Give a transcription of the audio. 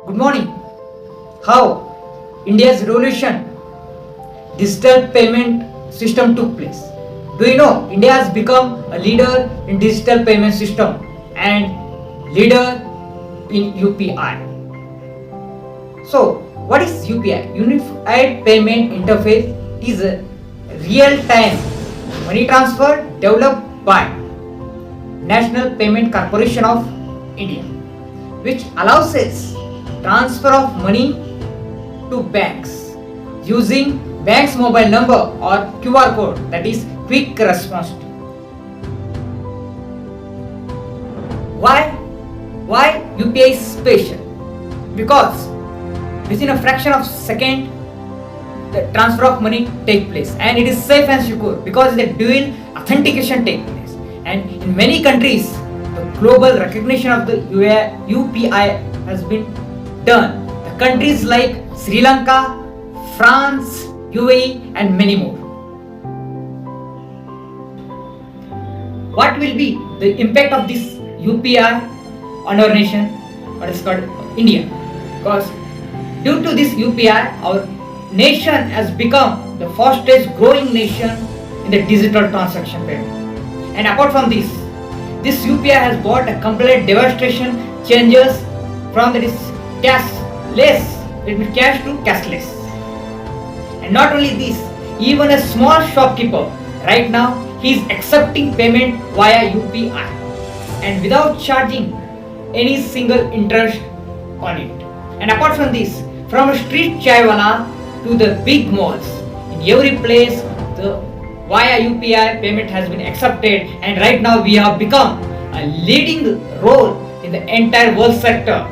Good morning. How India's revolution digital payment system took place. Do you know India has become a leader in digital payment system and leader in UPI. So, what is UPI? Unified Payment Interface is a real-time money transfer developed by National Payment Corporation of India, which allows us transfer of money to banks using bank's mobile number or QR code, that is quick response. Why? Why UPI is special? Because within a fraction of second the transfer of money take place and it is safe and secure because the dual authentication take place, and in many countries the global recognition of the UPI has been done. The countries like Sri Lanka, France, UAE and many more. What will be the impact of this UPI on our nation, what is called India? Because due to this UPI, our nation has become the fastest growing nation in the digital transaction payment. And apart from this UPI has brought a complete devastation changes from that is cashless, it means cash to cashless. And not only this, even a small shopkeeper right now he is accepting payment via UPI and without charging any single interest on it. And apart from this, from a street chaiwala to the big malls, in every place the via UPI payment has been accepted, and right now we have become a leading role in the entire world sector